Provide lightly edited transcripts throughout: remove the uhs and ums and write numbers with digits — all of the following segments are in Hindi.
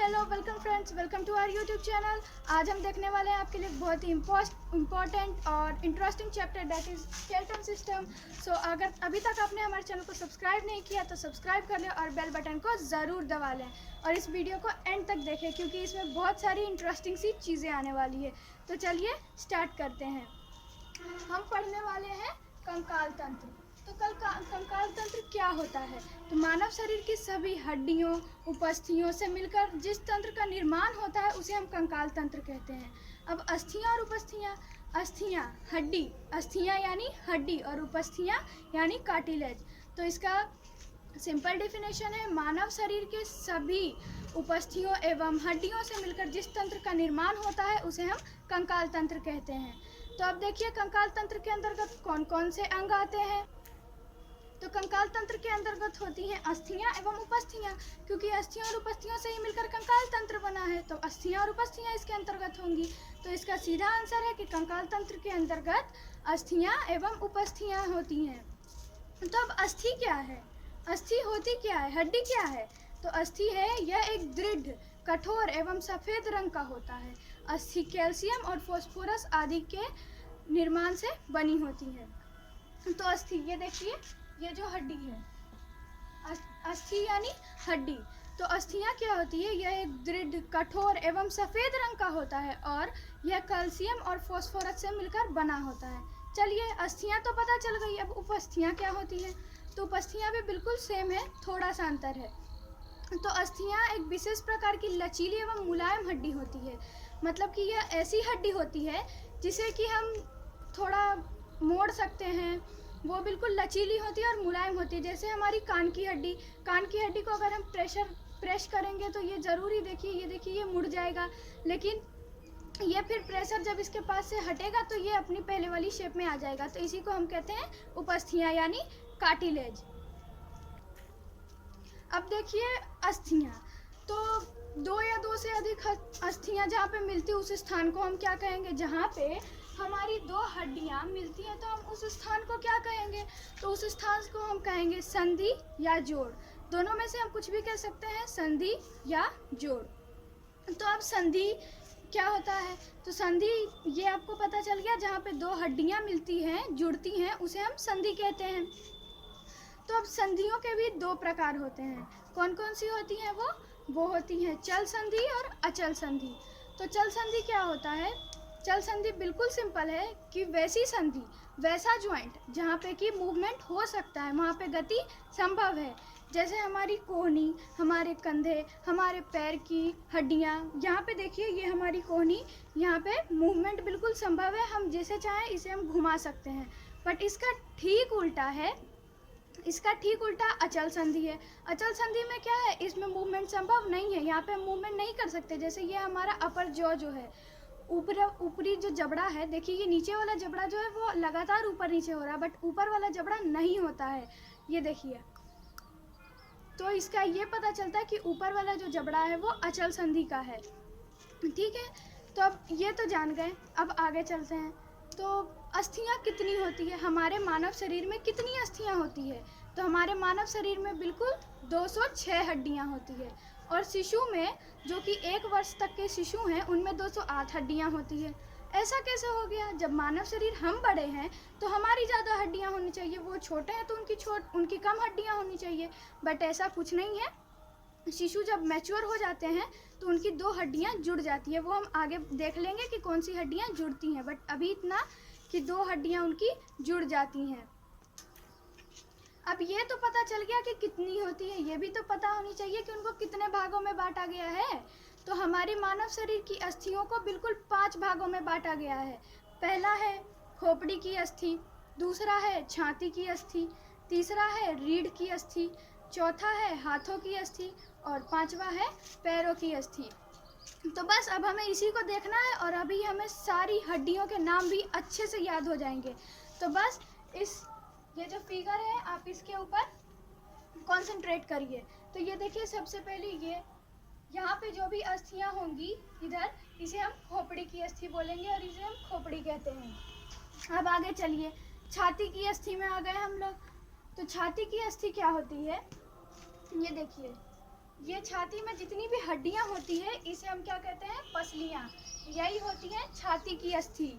Hello welcome friends, welcome to our YouTube channel. आज हम देखने वाले हैं आपके लिए बहुत ही इम्पोर्टेंट और interesting chapter, that is skeleton system. So अगर अभी तक आपने हमारे चैनल को सब्सक्राइब नहीं किया तो सब्सक्राइब कर लें और बेल बटन को ज़रूर दबा लें और इस वीडियो को एंड तक देखें क्योंकि इसमें बहुत सारी इंटरेस्टिंग सी चीज़ें आने वाली है। तो चलिए स्टार्ट करते हैं। हम पढ़ने वाले हैं कंकाल तंत्र। तो कंकाल तंत्र क्या होता है? तो मानव शरीर की सभी हड्डियों उपस्थियों से मिलकर जिस तंत्र का निर्माण होता है उसे हम कंकाल तंत्र कहते हैं। अब अस्थियां और उपस्थियां, अस्थियां हड्डी, अस्थियां यानी हड्डी और उपस्थियां यानी कार्टिलेज। तो इसका सिंपल डेफिनेशन है, मानव शरीर के सभी उपस्थियों एवं हड्डियों से मिलकर जिस तंत्र का निर्माण होता है उसे हम कंकाल तंत्र कहते हैं। तो अब देखिए कंकाल तंत्र के अंतर्गत कौन कौन से अंग आते हैं। तो कंकाल तंत्र के अंतर्गत होती हैं अस्थियां एवं उपस्थियां, क्योंकि अस्थियों और उपस्थियों से ही मिलकर कंकाल तंत्र बना है, तो अस्थियां और उपस्थियां इसके अंतर्गत होंगी। तो इसका सीधा आंसर है कि कंकाल तंत्र के अंतर्गत अस्थियां एवं उपस्थियां होती हैं। तो अब अस्थि क्या है? अस्थि होती क्या है? हड्डी क्या है? तो अस्थि है यह एक दृढ़, कठोर एवं सफेद रंग का होता है। अस्थि कैल्शियम और फास्फोरस आदि के निर्माण से बनी होती है। तो अस्थि, ये देखिए, ये जो हड्डी है अस्थि यानी हड्डी। तो अस्थियां क्या होती है? यह एक दृढ़, कठोर एवं सफेद रंग का होता है और यह कैल्शियम और फास्फोरस से मिलकर बना होता है। चलिए, अस्थियां तो पता चल गई, अब उपस्थियां क्या होती है? तो उपस्थियां भी बिल्कुल सेम है, थोड़ा सा अंतर है। तो अस्थियां एक विशेष प्रकार की लचीली एवं मुलायम हड्डी होती है। मतलब कि यह ऐसी हड्डी होती है जिसे कि हम थोड़ा मोड़ सकते हैं, वो बिल्कुल लचीली होती है और मुलायम होती है। जैसे हमारी कान की हड्डी को अगर हम प्रेस करेंगे तो ये ज़रूरी, देखिए ये देखिए ये मुड़ जाएगा, लेकिन ये फिर प्रेशर जब इसके पास से हटेगा तो ये अपनी पहले वाली शेप में आ जाएगा। तो इसी को हम कहते हैं उपस्थियां यानी कार्टिलेज। अब देखिए अस्थियां, तो दो या दो से अधिक अस्थियां जहाँ पे मिलती है उस स्थान को हम क्या कहेंगे? जहाँ पे हमारी दो हड्डियां मिलती हैं तो हम उस स्थान को क्या कहेंगे? तो उस स्थान को हम कहेंगे संधि या जोड़। दोनों में से हम कुछ भी कह सकते हैं, संधि या जोड़। तो अब संधि क्या होता है? तो संधि, ये आपको पता चल गया, जहाँ पे दो हड्डियां मिलती हैं, जुड़ती हैं, उसे हम संधि कहते हैं। तो अब संधियों के भी दो प्रकार होते हैं। कौन कौन सी होती हैं वो होती हैं चल संधि और अचल संधि। तो चल संधि क्या होता है? चल संधि बिल्कुल सिंपल है कि वैसी संधि, वैसा ज्वाइंट जहाँ पे कि मूवमेंट हो सकता है, वहाँ पे गति संभव है। जैसे हमारी कोहनी, हमारे कंधे, हमारे पैर की हड्डियाँ, यहाँ पे देखिए ये हमारी कोहनी, यहाँ पे मूवमेंट बिल्कुल संभव है, हम जैसे चाहें इसे हम घुमा सकते हैं। बट इसका ठीक उल्टा है, इसका ठीक उल्टा अचल संधि है। अचल संधि में क्या है? इसमें मूवमेंट संभव नहीं है, यहाँ पे हम मूवमेंट नहीं कर सकते। जैसे ये हमारा अपर जॉ जो है, ऊपरी जो जबड़ा है, देखिए ये नीचे वाला जबड़ा जो है वो लगातार ऊपर नीचे हो रहा है, बट ऊपर वाला जबड़ा नहीं होता है, ये देखिए। तो इसका ये पता चलता है कि ऊपर वाला जो जबड़ा है वो अचल संधि का है। ठीक है, तो अब ये तो जान गए, अब आगे चलते हैं। तो अस्थियां कितनी होती है? हमारे मानव शरीर में कितनी अस्थियां होती है? तो हमारे मानव शरीर में बिल्कुल 206 हड्डियां होती है और शिशु में, जो कि 1 वर्ष तक के शिशु हैं, उनमें 208 हड्डियां होती है। ऐसा कैसे हो गया? जब मानव शरीर हम बड़े हैं तो हमारी ज़्यादा हड्डियां होनी चाहिए, वो छोटे हैं तो उनकी कम हड्डियां होनी चाहिए, बट ऐसा कुछ नहीं है। शिशु जब मैच्योर हो जाते हैं तो उनकी 2 हड्डियां जुड़ जाती है, वो हम आगे देख लेंगे कि कौन सी हड्डियां जुड़ती हैं, बट अभी इतना कि 2 हड्डियां उनकी जुड़ जाती हैं। अब ये तो पता चल गया कि कितनी होती है, ये भी तो पता होनी चाहिए कि उनको कितने भागों में बांटा गया है। तो हमारे मानव शरीर की अस्थियों को बिल्कुल 5 भागों में बांटा गया है। पहला है खोपड़ी की अस्थि, दूसरा है छाती की अस्थि, तीसरा है रीढ़ की अस्थि, चौथा है हाथों की अस्थि और 5वां है पैरों की अस्थि। तो बस अब हमें इसी को देखना है और अभी हमें सारी हड्डियों के नाम भी अच्छे से याद हो जाएंगे। तो बस ये जो फिगर है आप इसके ऊपर कंसंट्रेट करिए। तो ये देखिए, सबसे पहले ये यहाँ पे जो भी अस्थियाँ होंगी इधर, इसे हम खोपड़ी की अस्थि बोलेंगे और इसे हम खोपड़ी कहते हैं। अब आगे चलिए, छाती की अस्थि में आ गए हम लोग। तो छाती की अस्थि क्या होती है? ये देखिए, ये छाती में जितनी भी हड्डियां होती है इसे हम क्या कहते हैं? पसलियां। यही होती है छाती की अस्थि,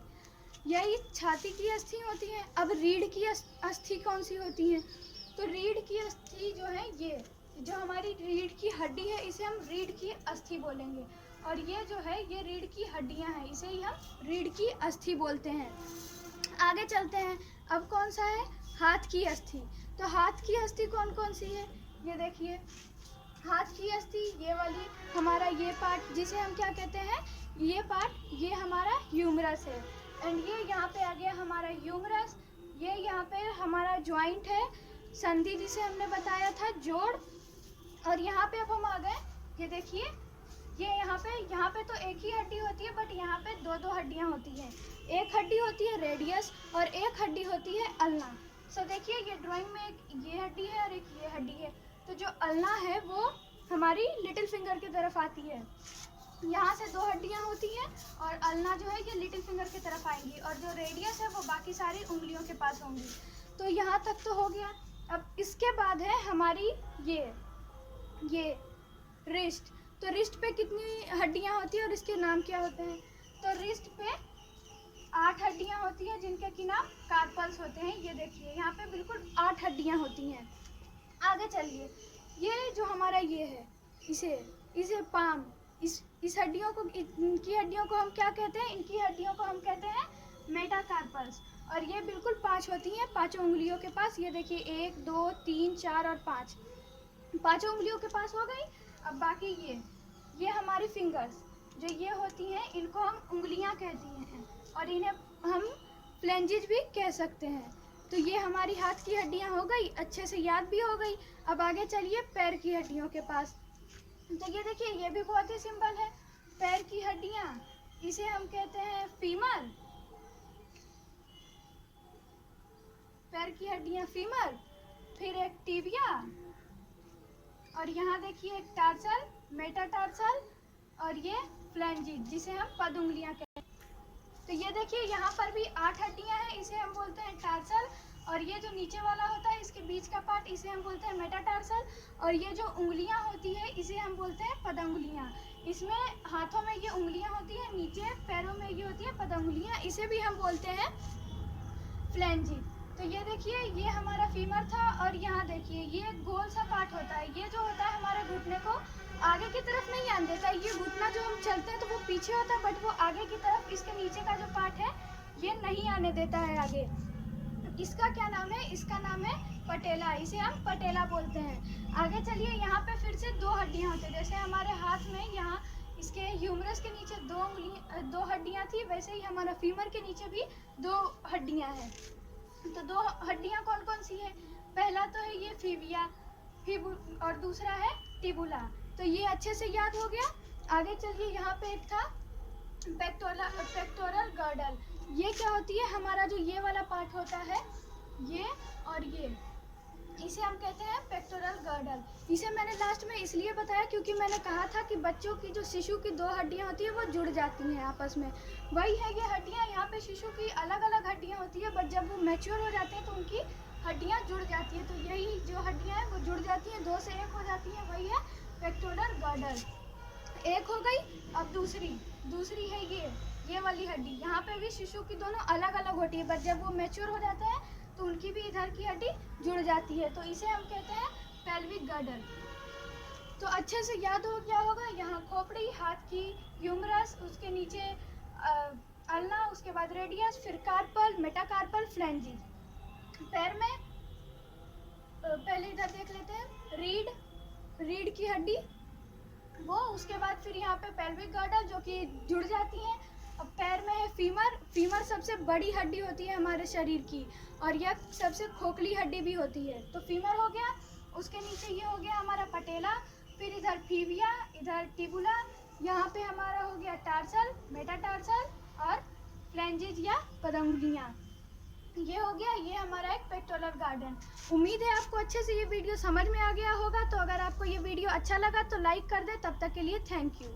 यही छाती की अस्थि होती है। अब रीढ़ की अस्थि कौन सी होती है? तो रीढ़ की अस्थि जो है, ये जो हमारी रीढ़ की हड्डी है इसे हम रीढ़ की अस्थि बोलेंगे, और ये जो है ये रीढ़ की हड्डियां हैं, इसे ही हम रीढ़ की अस्थि बोलते हैं। आगे चलते हैं। अब कौन सा है? हाथ की अस्थि। तो हाथ की अस्थि कौन कौन सी है? ये देखिए, हाथ की अस्थि ये वाली, हमारा ये पार्ट जिसे हम क्या कहते हैं? ये पार्ट, ये हमारा ह्यूमरस है, एंड ये यहाँ पे आ गया हमारा ह्यूमरस। ये यहाँ पे हमारा ज्वाइंट है, संधि जिसे हमने बताया था, जोड़। और यहाँ पे अब हम आ गए, ये देखिए, ये यहाँ पे तो एक ही हड्डी होती है, बट यहाँ पे दो दो हड्डियाँ होती हैं। एक हड्डी होती है रेडियस और एक हड्डी होती है अल्ना। सो देखिए, ये ड्राइंग में एक ये हड्डी है और एक ये हड्डी है। तो जो अल्ना है वो हमारी लिटिल फिंगर की तरफ आती है, यहाँ से दो हड्डियाँ होती हैं, और अल्ना जो है ये लिटिल फिंगर की तरफ आएंगी, और जो रेडियस है वो बाकी सारी उंगलियों के पास होंगी। तो यहाँ तक तो हो गया। अब इसके बाद है हमारी ये रिस्ट। तो रिस्ट पे कितनी हड्डियाँ होती हैं और इसके नाम क्या होते हैं? तो रिस्ट पे 8 हड्डियाँ होती हैं, जिनके की नाम कार्पल्स होते हैं। ये देखिए, यहाँ पे बिल्कुल 8 हड्डियाँ होती हैं। आगे चलिए, ये जो हमारा ये है, इसे पाम, इस हड्डियों को, इनकी हड्डियों को हम क्या कहते हैं? इनकी हड्डियों को हम कहते हैं मेटाकार्पल्स। और ये बिल्कुल 5 होती हैं, 5 उंगलियों के पास। ये देखिए, 1 2 3 4 और 5, 5 उंगलियों के पास हो गई। अब बाकी ये हमारी फिंगर्स जो ये होती हैं, इनको हम उंगलियां कहती हैं, और इन्हें हम फ्लेंजेस भी कह सकते हैं। तो ये हमारी हाथ की हड्डियां हो गई, अच्छे से याद भी हो गई। अब आगे चलिए पैर की हड्डियों के पास। तो ये देखिए, ये भी बहुत ही सिंपल है। पैर की हड्डियां, इसे हम कहते हैं फीमर। पैर की हड्डियां फीमर, फिर एक टिबिया, और यहाँ देखिए एक टार्सल, मेटाटार्सल, और ये फ्लेंजिज जिसे हम पद उंगलियां कहते हैं। तो ये देखिए, यहाँ पर भी 8 हड्डियां हैं, इसे हम बोलते हैं टार्सल। और ये जो नीचे वाला होता है, इसके बीच का पार्ट, इसे हम बोलते हैं मेटाटार्सल। और ये जो उंगलियां होती है, इसे हम बोलते हैं पदंगुलियां। इसमें हाथों में ये उंगलियां होती है, नीचे पैरों में ये होती है पदंगुलियां, इसे भी हम बोलते हैं फ्लेंजिज। तो ये देखिए, ये हमारा फीमर था, और यहाँ देखिए ये गोल सा पार्ट होता है, ये जो होता है हमारे घुटने को आगे की तरफ नहीं आने देता है। ये घुटना जो हम चलते हैं तो वो पीछे होता है, बट वो आगे की तरफ, इसके नीचे का जो पार्ट है ये नहीं आने देता है आगे। इसका क्या नाम है? इसका नाम है पटेला, इसे हम पटेला बोलते हैं। आगे चलिए, यहाँ पे फिर से 2 हड्डियाँ होती है, जैसे हमारे हाथ में यहाँ इसके ह्यूमरस के नीचे 2 हड्डियाँ थी, वैसे ही हमारा फीमर के नीचे भी 2 हड्डियाँ हैं। तो 2 हड्डियाँ कौन कौन सी है? पहला तो है ये फीबिया, और दूसरा है टिबुला। तो ये अच्छे से याद हो गया। आगे चलिए, यहाँ पे एक था पेक्टोरल गर्डल। ये क्या होती है? हमारा जो ये वाला पार्ट होता है, ये और ये, इसे हम कहते हैं पेक्टोरल गर्डल। इसे मैंने लास्ट में इसलिए बताया क्योंकि मैंने कहा था कि बच्चों की जो शिशु की 2 हड्डियाँ होती है वो जुड़ जाती हैं आपस में, वही है ये हड्डियाँ। यहाँ पे शिशु की अलग अलग हड्डियाँ होती है, बट जब वो मैच्योर हो जाते हैं तो उनकी हड्डियाँ जुड़ जाती है। तो यही जो हड्डियाँ हैं वो जुड़ जाती हैं, 2 से 1 हो जाती हैं, वही है पेक्टोरल गर्डल। एक हो गई। अब दूसरी है ये वाली हड्डी। यहाँ पे भी शिशु की दोनों अलग अलग होती है, बट जब वो मैच्योर हो जाते हैं तो उनकी भी इधर की हड्डी जुड़ जाती है, तो इसे हम कहते हैं पेल्विक गर्डल। तो अच्छे से याद हो गया होगा। यहाँ खोपड़ी, हाथ की ह्यूमरस, उसके नीचे अल्ना, उसके बाद रेडियस, फिर कार्पल, मेटाकार्पल, फ्लेंजिज। पैर में पहले इधर देख लेते हैं, रीढ़ की हड्डी वो, उसके बाद फिर यहाँ पे पेल्विक गर्डल जो कि जुड़ जाती हैं। अब पैर में है फीमर सबसे बड़ी हड्डी होती है हमारे शरीर की, और यह सबसे खोखली हड्डी भी होती है। तो फीमर हो गया, उसके नीचे ये हो गया हमारा पटेला, फिर इधर फीविया, इधर टिबुला, यहाँ पे हमारा हो गया टार्सल, मेटाटार्सल, और फ्लेंजेज या पदंगुलियाँ। ये हो गया, ये हमारा एक पेक्टोरल गार्डन। उम्मीद है आपको अच्छे से ये वीडियो समझ में आ गया होगा। तो अगर आपको ये वीडियो अच्छा लगा तो लाइक कर दे। तब तक के लिए थैंक यू।